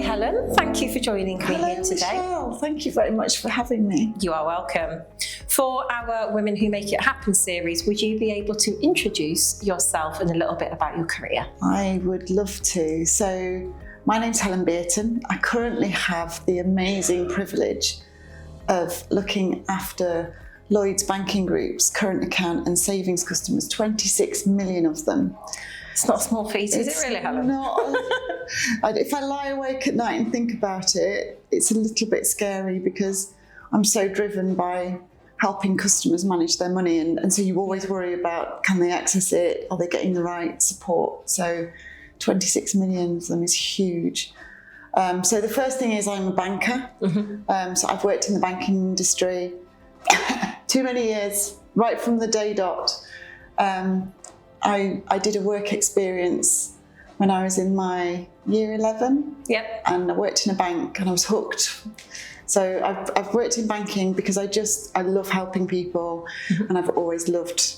Helen. Thank you for joining me here today. Michelle. Thank you very much for having me. You are welcome. For our Women Who Make It Happen series, would you be able to introduce yourself and a little bit about your career? I would love to. So, my name's Helen Bierton. I currently have the amazing privilege of looking after Lloyds Banking Group's current account and savings customers, 26 million of them. It's not a small feat, is it really, Helen? If I lie awake at night and think about it, it's a little bit scary because I'm so driven by helping customers manage their money, and so you always worry about, can they access it? Are they getting the right support? So 26 million of them is huge. So the first thing is I'm a banker. So I've worked in the banking industry too many years, right from the day dot. I did a work experience when I was in my year 11. Yep. And I worked in a bank and I was hooked. So I've worked in banking because I love helping people, and I've always loved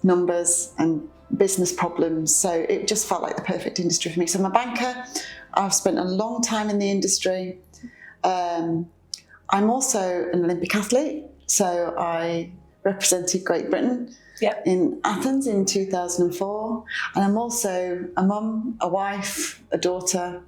numbers and business problems. So it just felt like the perfect industry for me. So I'm a banker. I've spent a long time in the industry. I'm also an Olympic athlete. So I represented Great Britain in Athens in 2004. And I'm also a mum, a wife, a daughter.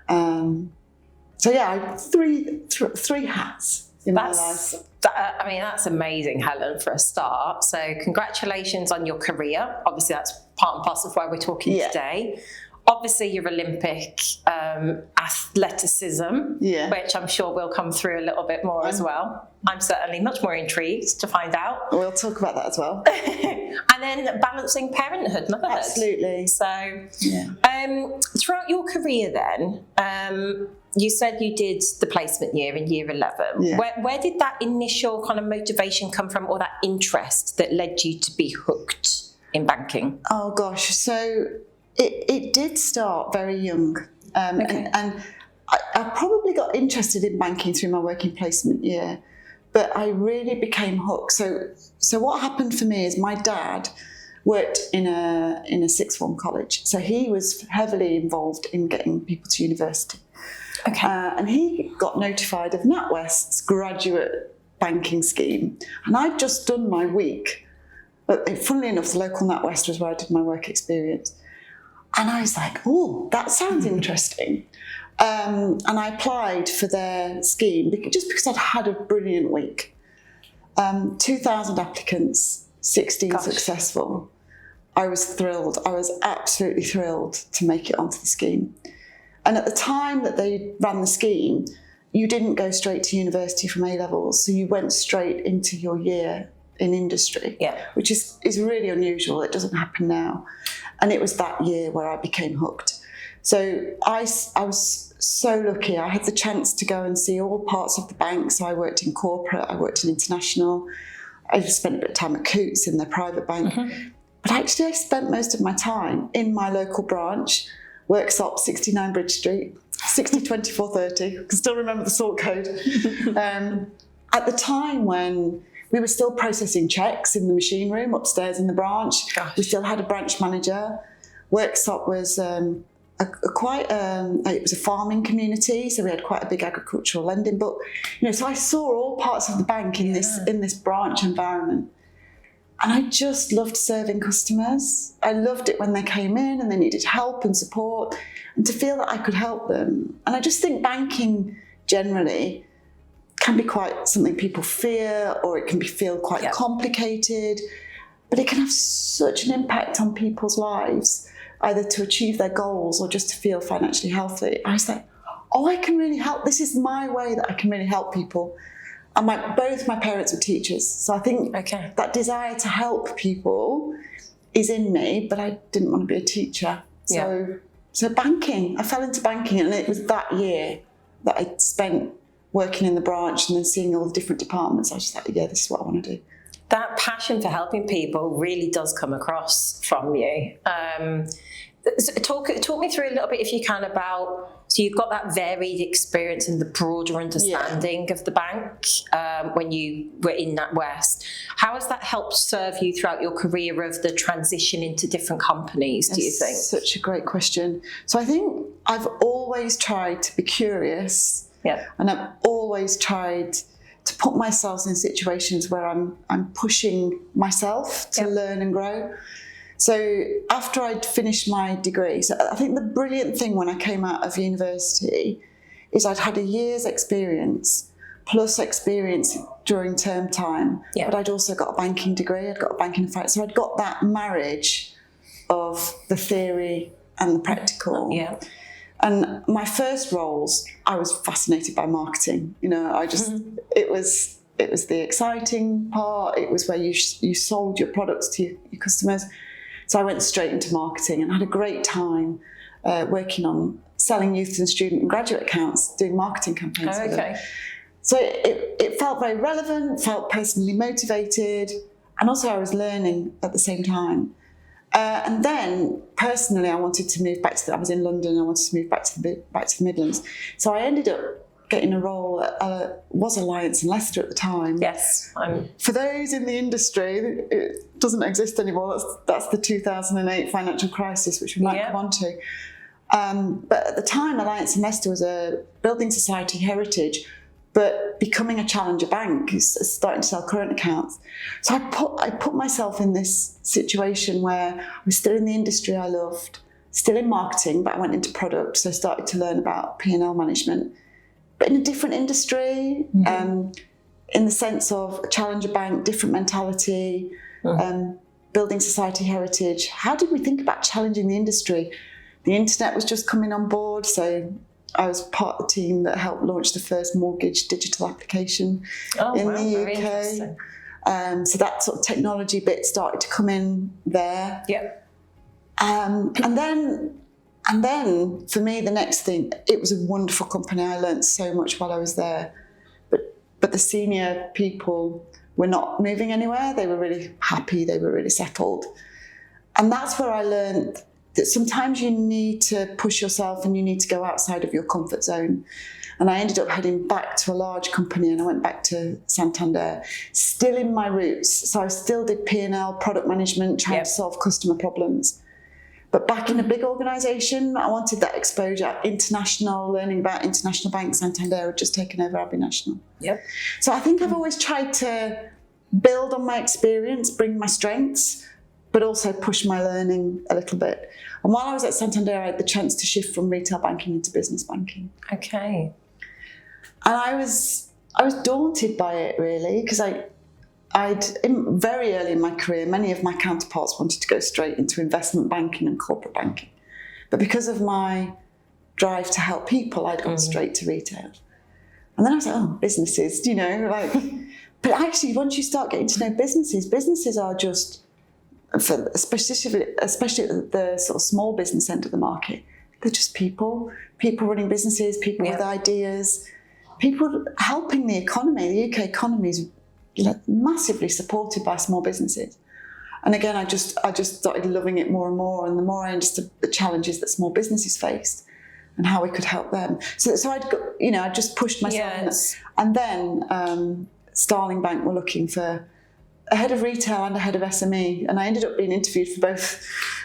So yeah, I have three hats in my life. That's amazing, Helen, for a start. So congratulations on your career. Obviously, that's part and parcel of why we're talking today. Obviously, your Olympic athleticism, which I'm sure will come through a little bit more as well. I'm certainly much more intrigued to find out. We'll talk about that as well. And then balancing parenthood, motherhood. Absolutely. So throughout your career then, you said you did the placement year in year 11. Yeah. Where did that initial kind of motivation come from, or that interest that led you to be hooked in banking? Oh gosh, so it did start very young. And I probably got interested in banking through my working placement year, but I really became hooked. So what happened for me is my dad worked in a sixth form college. So he was heavily involved in getting people to university. Okay. And he got notified of NatWest's graduate banking scheme. And I'd just done my week. But funnily enough, the local NatWest was where I did my work experience. And I was like, oh, that sounds interesting. And I applied for their scheme just because I'd had a brilliant week. 2,000 applicants, 16 successful. I was thrilled. I was absolutely thrilled to make it onto the scheme. And at the time that they ran the scheme, you didn't go straight to university from A-levels, so you went straight into your year in industry, which is really unusual. It doesn't happen now. And it was that year where I became hooked. So I was so lucky. I had the chance to go and see all parts of the bank. So I worked in corporate, I worked in international, I just spent a bit of time at Coots in their private bank. But actually I spent most of my time in my local branch, Worksop, 69 Bridge Street, 602430. I can still remember the sort code. At the time when we were still processing checks in the machine room upstairs in the branch. We still had a branch manager. Worksop was it was a farming community, so we had quite a big agricultural lending book. So I saw all parts of the bank in this branch environment. And I just loved serving customers. I loved it when they came in and they needed help and support, and to feel that I could help them. And I just think banking generally can be quite something people fear, or it can feel quite complicated, but it can have such an impact on people's lives, either to achieve their goals or just to feel financially healthy. I was like, oh, I can really help. This is my way that I can really help people. And both my parents were teachers, so I think that desire to help people is in me, but I didn't want to be a teacher. So banking, I fell into banking, and it was that year that I spent working in the branch and then seeing all the different departments. I was just like, this is what I want to do. That passion for helping people really does come across from you. Talk me through a little bit, if you can, about So you've got that varied experience and the broader understanding of the bank when you were in NatWest. How has that helped serve you throughout your career of the transition into different companies, do you think? Such a great question. So I think I've always tried to be curious, and I've always tried to put myself in situations where I'm pushing myself to learn and grow. So after I'd finished my degree, so I think the brilliant thing when I came out of university is I'd had a year's experience plus experience during term time, but I'd also got a banking degree, I'd got a banking and finance, so I'd got that marriage of the theory and the practical. And my first roles, I was fascinated by marketing. You know, I just, it was the exciting part, it was where you sold your products to your customers. So I went straight into marketing and had a great time working on selling youth and student and graduate accounts, doing marketing campaigns for them. So it felt very relevant, felt personally motivated, and also I was learning at the same time. And then personally, I wanted to move back to. I was in London. I wanted to move back to the Midlands. So I ended up getting a role at was Alliance in Leicester at the time. Yes. For those in the industry, it doesn't exist anymore. That's the 2008 financial crisis, which we might come on to. But at the time, Alliance in Leicester was a building society heritage, but becoming a challenger bank, starting to sell current accounts. So I put myself in this situation where I was still in the industry I loved, still in marketing, but I went into product, so I started to learn about P&L management, but in a different industry, in the sense of a challenger bank, different mentality, building society heritage. How did we think about challenging the industry? The internet was just coming on board, so I was part of the team that helped launch the first mortgage digital application in the UK. So that sort of technology bit started to come in there. And then for me, the next thing, it was a wonderful company. I learned so much while I was there. But the senior people were not moving anywhere. They were really happy. They were really settled. And that's where I learned that sometimes you need to push yourself and you need to go outside of your comfort zone. And I ended up heading back to a large company, and I went back to Santander, still in my roots. So I still did P&L, product management, trying to solve customer problems. But back in a big organisation, I wanted that exposure, international, learning about international banks. Santander had just taken over Abbey National. So I think I've always tried to build on my experience, bring my strengths, but also push my learning a little bit. And while I was at Santander, I had the chance to shift from retail banking into business banking. Okay. And I was daunted by it, really, because very early in my career, many of my counterparts wanted to go straight into investment banking and corporate banking. But because of my drive to help people, I'd gone straight to retail. And then I was like, oh, businesses, you know, like, but actually, once you start getting to know businesses are just, especially the sort of small business end of the market, they're just people running businesses, people with ideas, people helping the economy. The UK economy is massively supported by small businesses. And again, I just started loving it more and more. And the more I understood the challenges that small businesses faced and how we could help them. So I just pushed myself. And then Starling Bank were looking for a head of retail and a head of SME. And I ended up being interviewed for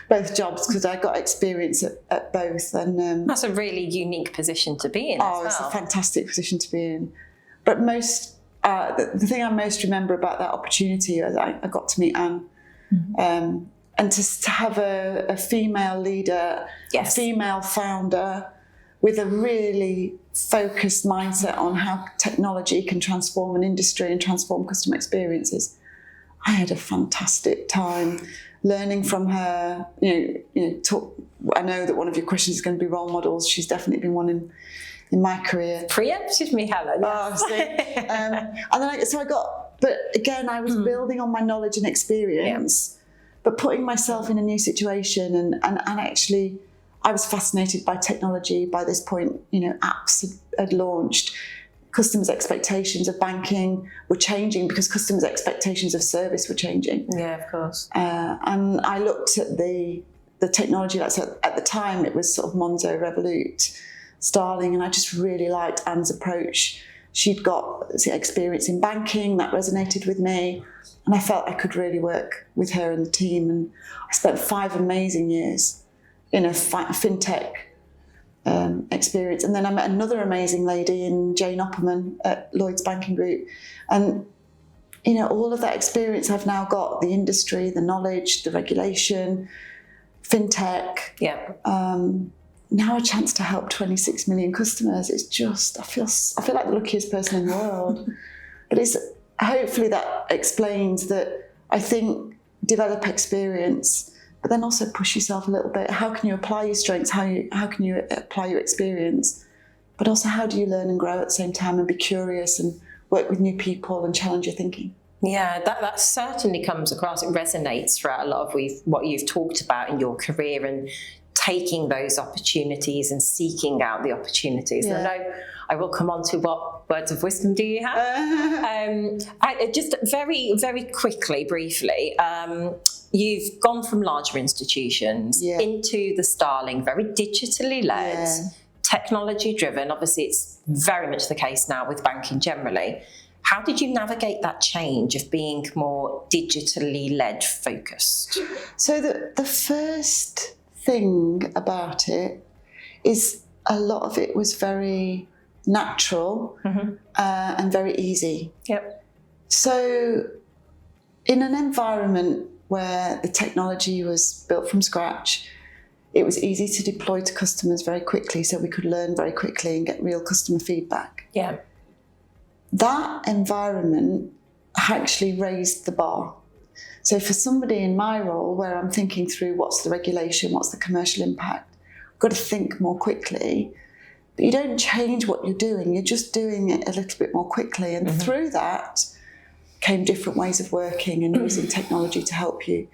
both jobs because I got experience at both. And that's a really unique position to be in. It's a fantastic position to be in. But the thing I most remember about that opportunity is I got to meet Anne. And to have a female leader, a female founder with a really focused mindset on how technology can transform an industry and transform customer experiences. I had a fantastic time learning from her. I know that one of your questions is going to be role models. She's definitely been one in my career. Preempted me, Helen. But again, I was building on my knowledge and experience, but putting myself in a new situation. And actually, I was fascinated by technology. By this point, apps had launched. Customers' expectations of banking were changing because customers' expectations of service were changing. Yeah, of course. And I looked at the technology. At the time, it was sort of Monzo Revolut. Starling, and I just really liked Anne's approach. She'd got experience in banking, that resonated with me, and I felt I could really work with her and the team. And I spent 5 amazing years in a fintech experience. And then I met another amazing lady in Jane Opperman at Lloyds Banking Group. And, all of that experience I've now got, the industry, the knowledge, the regulation, fintech. Yeah. Now a chance to help 26 million customers. It's just, I feel like the luckiest person in the world. But it's hopefully that explains that. I think develop experience, but then also push yourself a little bit. How can you apply your strengths? How can you apply your experience? But also, how do you learn and grow at the same time and be curious and work with new people and challenge your thinking? Yeah, that certainly comes across. It resonates throughout a lot of what you've talked about in your career, and taking those opportunities and seeking out the opportunities. Yeah. I know I will come on to what words of wisdom do you have? Just very, very quickly, briefly, you've gone from larger institutions into the Starling, very digitally led, technology driven. Obviously, it's very much the case now with banking generally. How did you navigate that change of being more digitally led focused? So the first thing about it is a lot of it was very natural and very easy. Yep. So in an environment where the technology was built from scratch, it was easy to deploy to customers very quickly, so we could learn very quickly and get real customer feedback. Yeah. That environment actually raised the bar. So for somebody in my role, where I'm thinking through what's the regulation, what's the commercial impact, I've got to think more quickly. But you don't change what you're doing, you're just doing it a little bit more quickly. And through that came different ways of working and using technology to help you.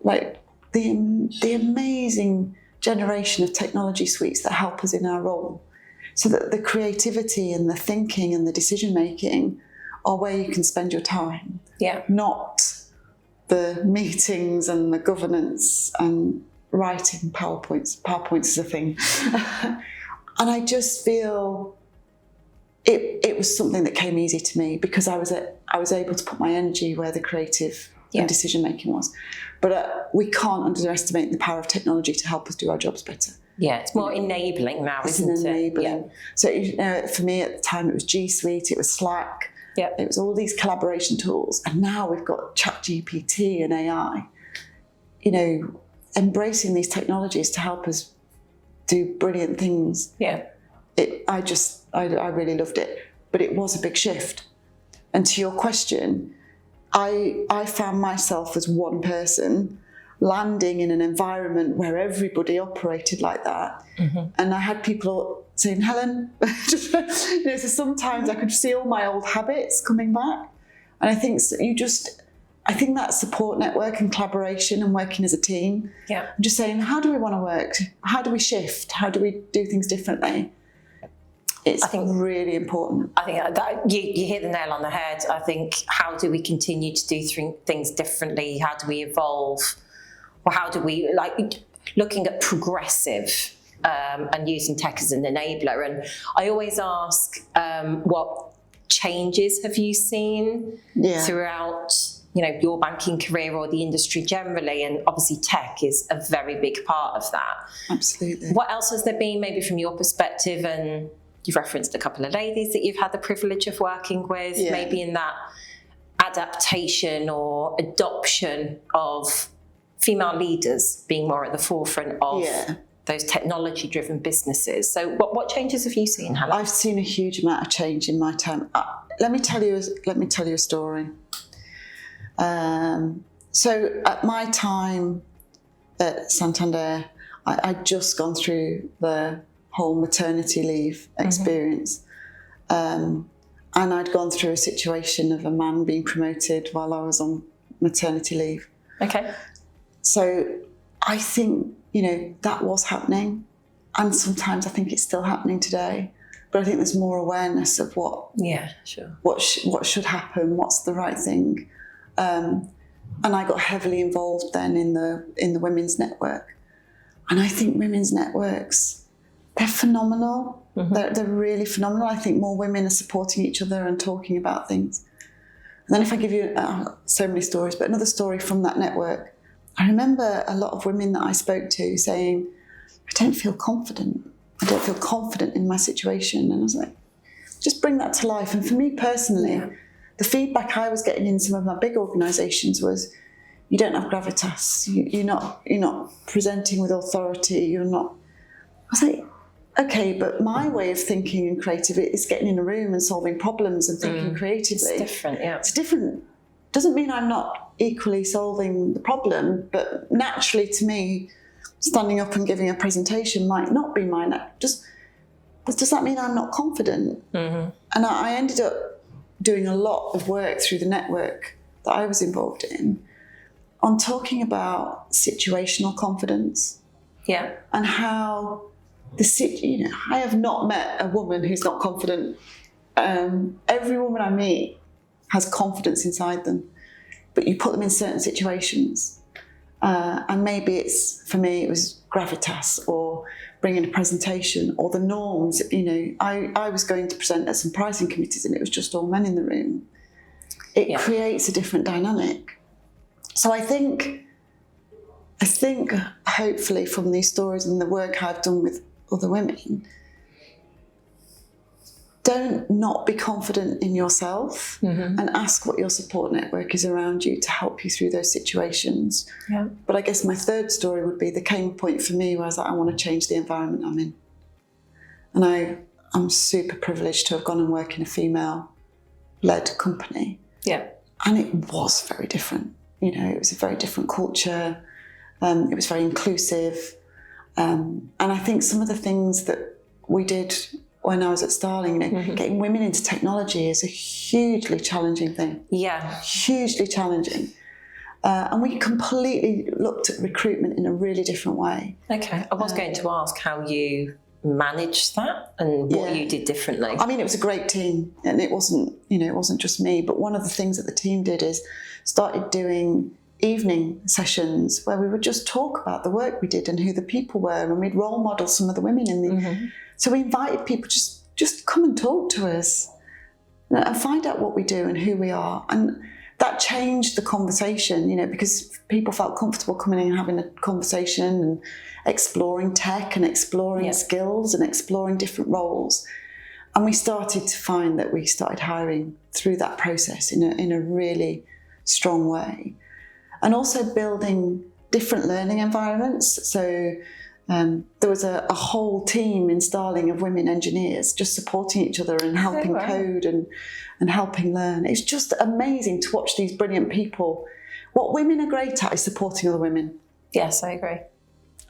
Like the amazing generation of technology suites that help us in our role. So that the creativity and the thinking and the decision making are where you can spend your time. Yeah. Not the meetings and the governance and writing PowerPoints. PowerPoints is a thing. And I just feel it was something that came easy to me because I was able to put my energy where the creative and decision making was. But we can't underestimate the power of technology to help us do our jobs better. Yeah, it's more enabling now, isn't it? It's enabling. So for me at the time it was G Suite, it was Slack, it was all these collaboration tools, and now we've got ChatGPT and AI. Embracing these technologies to help us do brilliant things. Yeah, I really loved it, but it was a big shift. And to your question, I found myself as one person landing in an environment where everybody operated like that. And I had people saying, Helen, so sometimes I could see all my old habits coming back. And I think that support network and collaboration and working as a team, I'm just saying, how do we want to work? How do we shift? How do we do things differently? I think really important. I think that you hit the nail on the head. I think, how do we continue to do things differently? How do we evolve? Or how do we, looking at progressive and using tech as an enabler? And I always ask, what changes have you seen throughout, your banking career or the industry generally? And obviously tech is a very big part of that. Absolutely. What else has there been, maybe from your perspective? And you've referenced a couple of ladies that you've had the privilege of working with, maybe in that adaptation or adoption of female leaders being more at the forefront of those technology-driven businesses. So what changes have you seen, Helen? I've seen a huge amount of change in my time. Let me tell you a story. So at my time at Santander, I'd just gone through the whole maternity leave experience. And I'd gone through a situation of a man being promoted while I was on maternity leave. Okay. So I think, that was happening. And sometimes I think it's still happening today. But I think there's more awareness of what should happen, what's the right thing. And I got heavily involved then in the women's network. And I think women's networks they're phenomenal. They're really phenomenal. I think more women are supporting each other and talking about things. And then if I give you so many stories, but another story from that network, I remember a lot of women that I spoke to saying, I don't feel confident. I don't feel confident in my situation. And I was like, just bring that to life. And for me personally, the feedback I was getting in some of my big organisations was, you don't have gravitas. You're not presenting with authority. You're not. I was like, okay, but my way of thinking and creative is getting in a room and solving problems and thinking creatively. It's different, yeah. It's different. Doesn't mean I'm not equally solving the problem, but naturally to me, standing up and giving a presentation might not be mine. Does that mean I'm not confident? And I ended up doing a lot of work through the network that I was involved in on talking about situational confidence. Yeah. And how I have not met a woman who's not confident. Every woman I meet has confidence inside them, but you put them in certain situations. And maybe for me, it was gravitas or bringing a presentation or the norms. I was going to present at some pricing committees and it was just all men in the room. It creates a different dynamic. So I think hopefully from these stories and the work I've done with other women, don't not be confident in yourself and ask what your support network is around you to help you through those situations. Yeah. But I guess my third story would be there came a point for me where I was like, I want to change the environment I'm in. And I'm super privileged to have gone and worked in a female-led company. Yeah. And it was very different. It was a very different culture. It was very inclusive. And I think some of the things that we did when I was at Starling, getting women into technology is a hugely challenging thing. Yeah. Hugely challenging. And we completely looked at recruitment in a really different way. Okay. I was going to ask how you managed that and what you did differently. I mean, it was a great team and it wasn't just me, but one of the things that the team did is started doing evening sessions where we would just talk about the work we did and who the people were, and we'd role model some of the women in the... So we invited people just come and talk to us and find out what we do and who we are. And that changed the conversation, because people felt comfortable coming in and having a conversation and exploring tech and exploring skills and exploring different roles. And we started to find that we started hiring through that process in a really strong way. And also building different learning environments. So there was a whole team in Starling of women engineers just supporting each other and helping code and helping learn. It's just amazing to watch these brilliant people. What women are great at is supporting other women. Yes, I agree.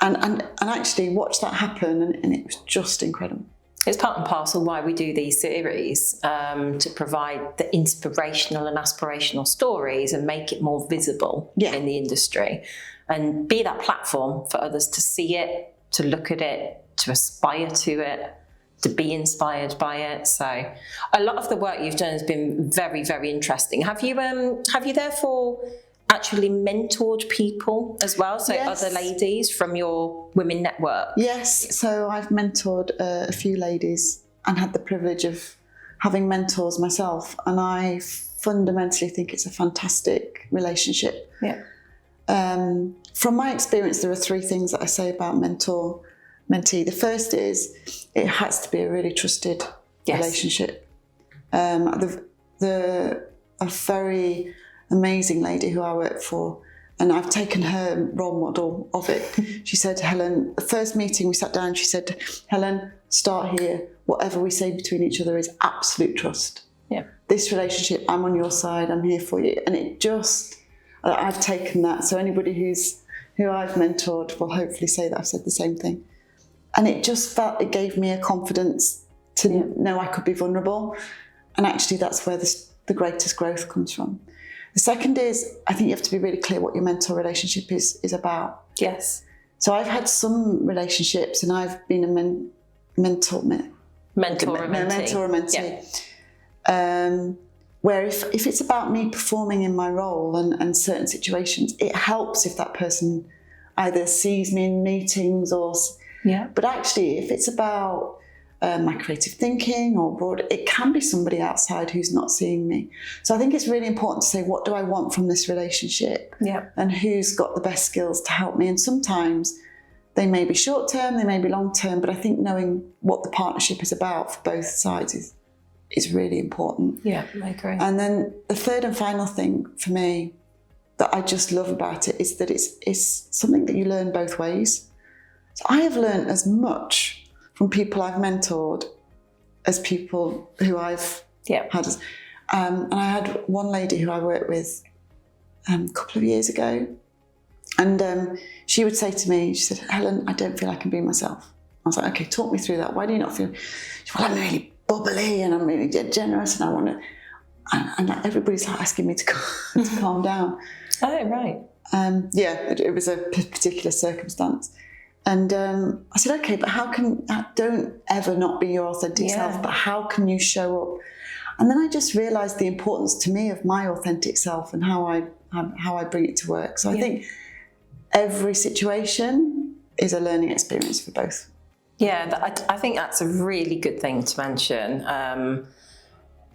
And actually watch that happen, and it was just incredible. It's part and parcel why we do these series, to provide the inspirational and aspirational stories and make it more visible in the industry and be that platform for others to see it, to look at it, to aspire to it, to be inspired by it. So a lot of the work you've done has been very, very interesting. Have you therefore actually mentored people as well? So other ladies from your women network? Yes, so I've mentored a few ladies and had the privilege of having mentors myself, and I fundamentally think it's a fantastic relationship. Yeah. From my experience, there are three things that I say about mentor-mentee. The first is it has to be a really trusted relationship. A very amazing lady who I work for, and I've taken her role model of it. She said, Helen, the first meeting we sat down, she said, Helen, start here. Whatever we say between each other is absolute trust. Yeah. This relationship, I'm on your side, I'm here for you. And it just, I've taken that. So anybody who I've mentored will hopefully say that I've said the same thing. And it just felt, it gave me a confidence to know I could be vulnerable. And actually that's where the greatest growth comes from. The second is, I think you have to be really clear what your mentor relationship is about. Yes. So I've had some relationships, and I've been a mentor or mentee. Yeah. Where if it's about me performing in my role and certain situations, it helps if that person either sees me in meetings or Yeah. But actually, if it's about my creative thinking or broad, it can be somebody outside who's not seeing me. So I think it's really important to say, what do I want from this relationship? Yeah. And who's got the best skills to help me? And sometimes they may be short term, they may be long term, but I think knowing what the partnership is about for both sides is really important. Yeah, I agree. And then the third and final thing for me that I just love about it is that it's something that you learn both ways. So I have learned as much from people I've mentored as people who I've had. And I had one lady who I worked with a couple of years ago, and she would say to me, she said, Helen, I don't feel I can be myself. I was like, okay, talk me through that. Why do you not feel? She said, well, I'm really bubbly and I'm really generous and I want to, and everybody's like asking me to calm down. Oh, right. It was a particular circumstance. And I said, okay, but don't ever not be your authentic self, but how can you show up? And then I just realised the importance to me of my authentic self and how I bring it to work. So I think every situation is a learning experience for both. Yeah, I think that's a really good thing to mention.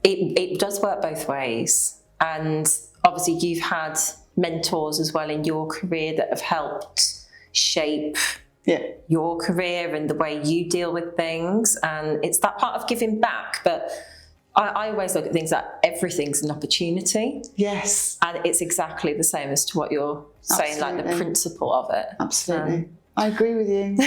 It does work both ways. And obviously you've had mentors as well in your career that have helped shape your career and the way you deal with things, and it's that part of giving back. But I always look at things that everything's an opportunity. Yes. And it's exactly the same as to what you're saying, like the principle of it. Absolutely. I agree with you.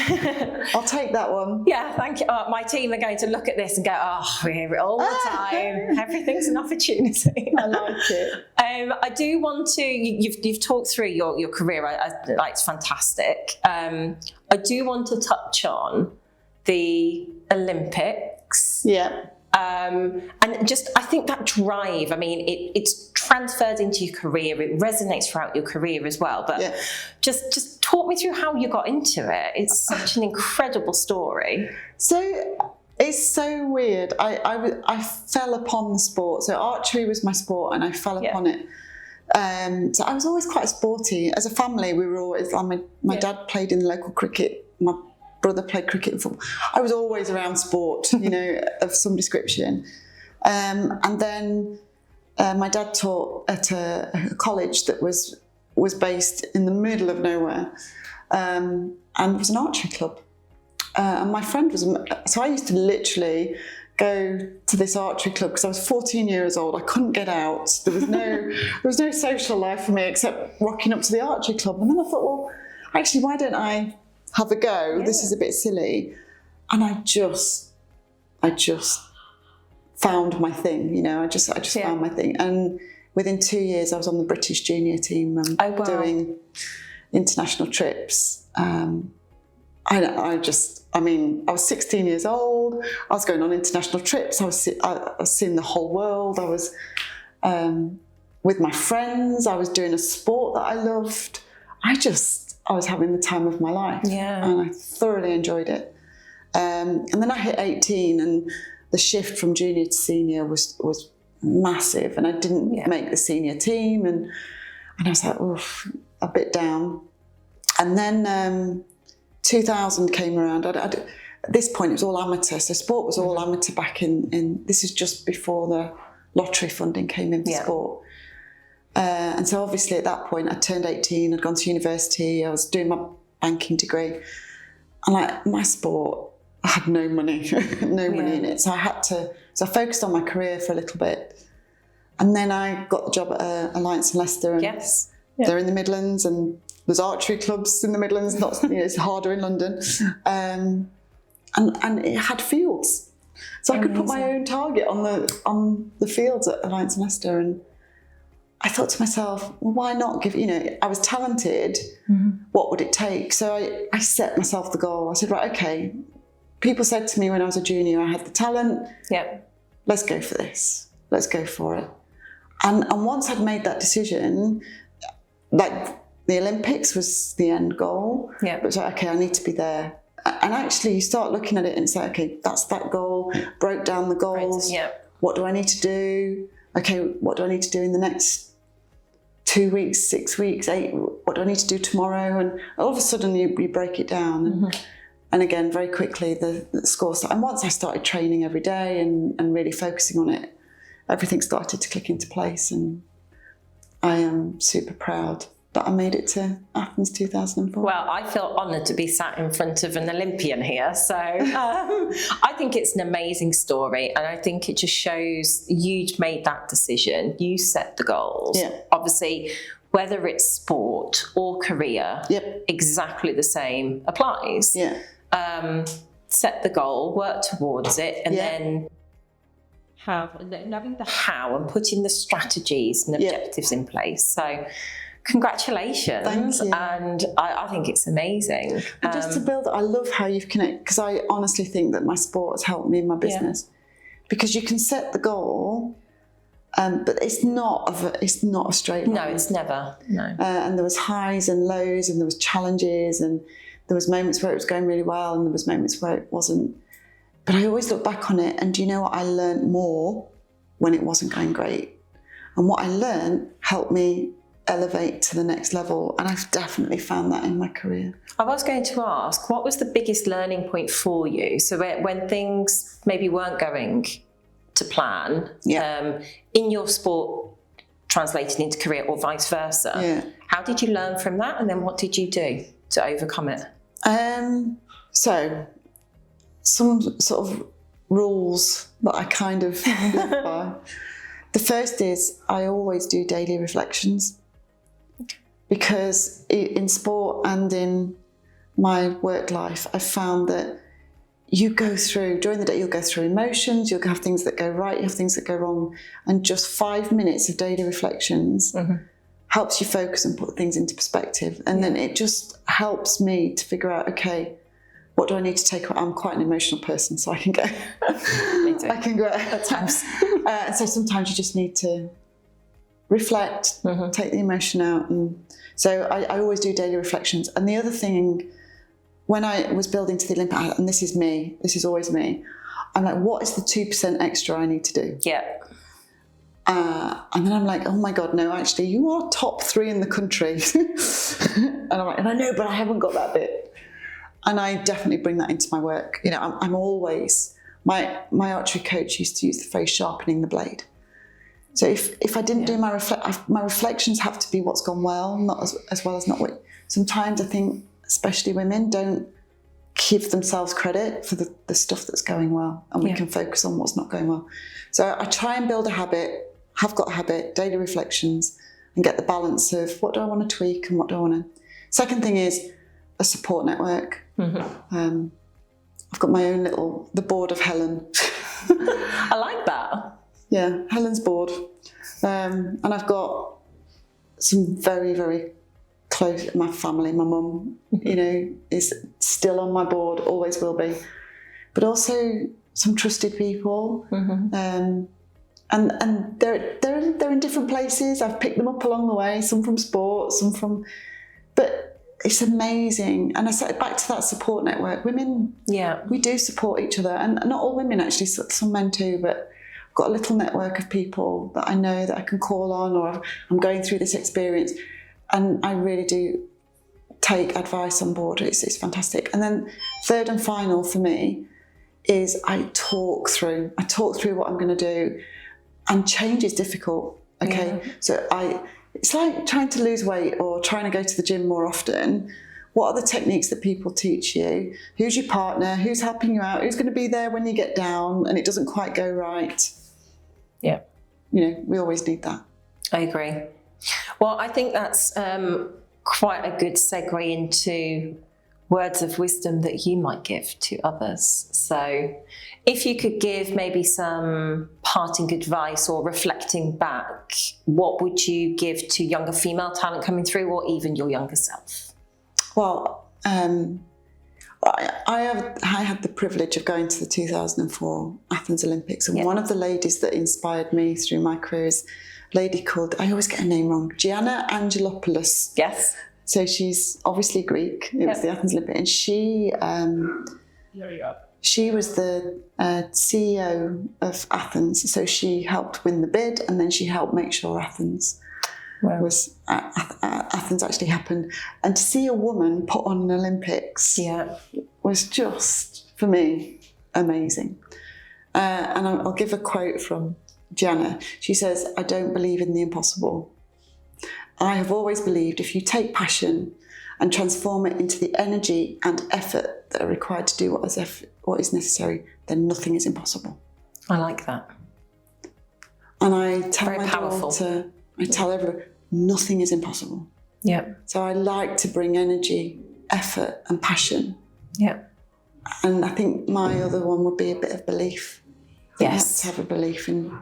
I'll take that one. Yeah, thank you. My team are going to look at this and go, oh, we hear it all the time. Everything's an opportunity. I like it. I do want to, you've talked through your career. It's fantastic. I do want to touch on the Olympics. Yeah. And just, I think that drive, I mean, it's transferred into your career. It resonates throughout your career as well. But just talk me through how you got into it. It's such an incredible story. So it's so weird. I fell upon the sport. So archery was my sport and I fell upon it. So I was always quite sporty. As a family, we were always, my dad played in the local cricket. My brother played cricket and football. I was always around sport, of some description. And then my dad taught at a college that was based in the middle of nowhere, and it was an archery club. And my friend so I used to literally go to this archery club because I was 14 years old. I couldn't get out. There was no social life for me except rocking up to the archery club. And then I thought, well, actually, why don't I have a go? Yeah. This is a bit silly. And I just found my thing, I just found my thing. And within 2 years, I was on the British junior team and doing international trips. I was 16 years old. I was going on international trips. I was seeing the whole world. I was with my friends. I was doing a sport that I loved. I was having the time of my life, and I thoroughly enjoyed it. And then I hit 18, and the shift from junior to senior was massive, and I didn't make the senior team, and I was like, oof, a bit down. And then 2000 came around. At this point, it was all amateur, so sport was all amateur back in. This is just before the lottery funding came in for sport. And so obviously at that point I turned 18, I'd gone to university, I was doing my banking degree, and my sport, I had no money, money in it. So I focused on my career for a little bit. And then I got the job at Alliance and Leicester, and they're in the Midlands, and there's archery clubs in the Midlands, it's harder in London. And it had fields. So I could put my own target on the fields at Alliance and Leicester, and I thought to myself, well, why not give, I was talented, what would it take? So I set myself the goal. I said, right, okay, people said to me when I was a junior, I had the talent, let's go for this, let's go for it. And once I'd made that decision, like the Olympics was the end goal, but it's like, okay, I need to be there. And actually you start looking at it and say, okay, that's that goal, broke down the goals, what do I need to do? Okay, what do I need to do in the next 2 weeks, 6 weeks, 8, what do I need to do tomorrow? And all of a sudden you break it down. And again, very quickly, the score started. And once I started training every day and really focusing on it, everything started to click into place. And I am super proud that I made it to Athens 2004. Well, I feel honoured to be sat in front of an Olympian here. So I think it's an amazing story. And I think it just shows you'd made that decision. You set the goals. Yeah. Obviously, whether it's sport or career, Yep. exactly the same applies. Yeah. Set the goal, work towards it, and Yeah. then knowing the how and putting the strategies and objectives in place. So congratulations. Thank you. And I think it's amazing. And just to build, I love how you've connected, because I honestly think that my sport has helped me in my business. Because you can set the goal, but it's not a straight line. No, it's never. No. And there was highs and lows, and there was challenges, and there was moments where it was going really well, and there was moments where it wasn't. But I always look back on it, and do you know what? I learned more when it wasn't going great. And what I learned helped me elevate to the next level. And I've definitely found that in my career. I was going to ask, what was the biggest learning point for you? So when things maybe weren't going to plan, in your sport translating into career or vice versa, how did you learn from that? And then what did you do to overcome it? So some sort of rules that I kind of live by. The first is I always do daily reflections, because in sport and in my work life, I found that you go through, during the day, you'll go through emotions, you'll have things that go right, you have things that go wrong, and just 5 minutes of daily reflections helps you focus and put things into perspective. And then it just helps me to figure out, okay, what do I need to take? I'm quite an emotional person, so I can go. Me too. I can go at times. And so sometimes you just need to reflect, take the emotion out. And so I always do daily reflections. And the other thing, when I was building to the Olympic, and this is always me, I'm like, what is the 2% extra I need to do? Yeah. And then I'm like, oh my God, no, actually, you are top 3 in the country. And I'm like, and I know, but I haven't got that bit. And I definitely bring that into my work. You know, I'm always, my archery coach used to use the phrase sharpening the blade. So if I didn't do my reflections have to be what's gone well, not as well as not what. Sometimes I think, especially women, don't give themselves credit for the stuff that's going well, and we can focus on what's not going well. So I try and build a habit, have got a habit, daily reflections, and get the balance of what do I want to tweak and what do I want to. Second thing is a support network. I've got my own the board of Helen. I like that. Yeah, Helen's board. And I've got some very, very close, my family, my mum, you know, is still on my board, always will be. But also some trusted people. And they're in different places. I've picked them up along the way, some from sport, some from, but it's amazing. And I said back to that support network, women, we do support each other, and not all women actually, some men too, but I've got a little network of people that I know that I can call on, or I'm going through this experience, and I really do take advice on board. It's fantastic. And then third and final for me is I talk through what I'm going to do, and change is difficult. Okay, so it's like trying to lose weight or trying to go to the gym more often. What are the techniques that people teach you? Who's your partner? Who's helping you out? Who's going to be there when you get down and it doesn't quite go right? Yeah. You know, we always need that. I agree. Well, I think that's quite a good segue into words of wisdom that you might give to others. So if you could give maybe some parting advice or reflecting back, what would you give to younger female talent coming through, or even your younger self? Well, I had the privilege of going to the 2004 Athens Olympics, and one of the ladies that inspired me through my career is a lady called, I always get her name wrong, Gianna Angelopoulos. Yes. So she's obviously Greek. It was the Athens Olympics, and she was the CEO of Athens. So she helped win the bid, and then she helped make sure Athens Wow. was Athens actually happened, and to see a woman put on an Olympics was just, for me, amazing. And I'll give a quote from Gianna. She says, "I don't believe in the impossible. I have always believed if you take passion and transform it into the energy and effort that are required to do what is necessary, then nothing is impossible." I like that. And I tell Very my powerful. daughter, I tell everyone, nothing is impossible. Yeah. So I like to bring energy, effort and passion. Yeah. And I think my other one would be a bit of belief. You have Yes. to have a belief in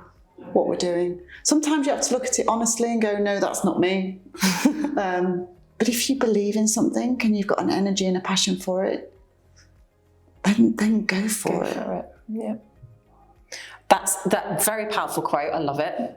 what we're doing. Sometimes you have to look at it honestly and go, no, that's not me. But if you believe in something and you've got an energy and a passion for it, then go for it. Yeah. That's that very powerful quote. I love it.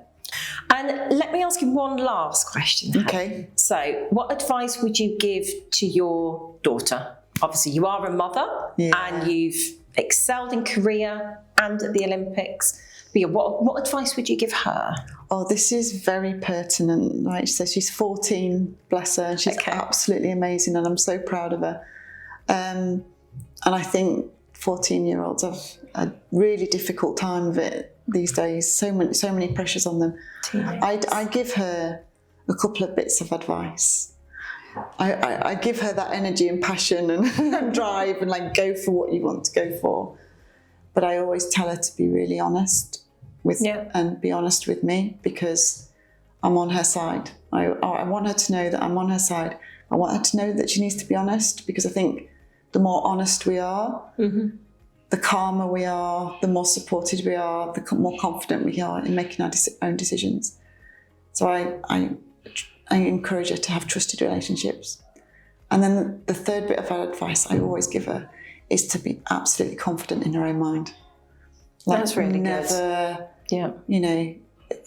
And let me ask you one last question. Helen. Okay. So, what advice would you give to your daughter? Obviously, you are a mother and you've excelled in Korea and at the Olympics. But yeah, what advice would you give her? Oh, this is very pertinent. Right, so she's 14, bless her. She's absolutely amazing, and I'm so proud of her. And I think 14-year-olds have a really difficult time of it these days. So many pressures on them. I give her a couple of bits of advice. I give her that energy and passion and drive and like go for what you want to go for. But I always tell her to be really honest and be honest with me, because I'm on her side. I want her to know that I'm on her side. I want her to know that she needs to be honest, because I think the more honest we are, the calmer we are, the more supported we are, the more confident we are in making our own decisions. So I encourage her to have trusted relationships. And then the third bit of advice I always give her is to be absolutely confident in her own mind. That's really good. You know,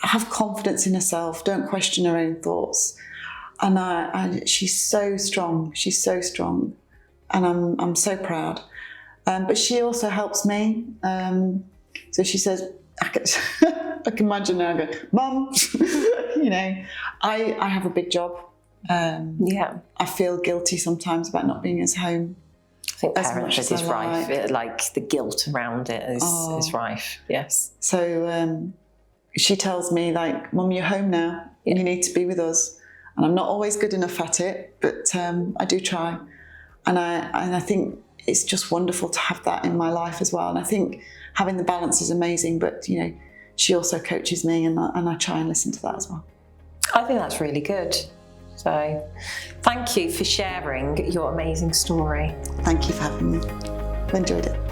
have confidence in herself. Don't question her own thoughts. And she's so strong. She's so strong, and I'm so proud. But she also helps me. So she says, I can imagine now. I go, Mum, you know, I have a big job. I feel guilty sometimes about not being at home. I think parenthood is rife. Like the guilt around it is rife. Yes. So she tells me, like, Mum, you're home now. You need to be with us. And I'm not always good enough at it, but I do try. And I think it's just wonderful to have that in my life as well. And I think having the balance is amazing. But you know, she also coaches me, and I try and listen to that as well. I think that's really good. So thank you for sharing your amazing story. Thank you for having me. I've enjoyed it.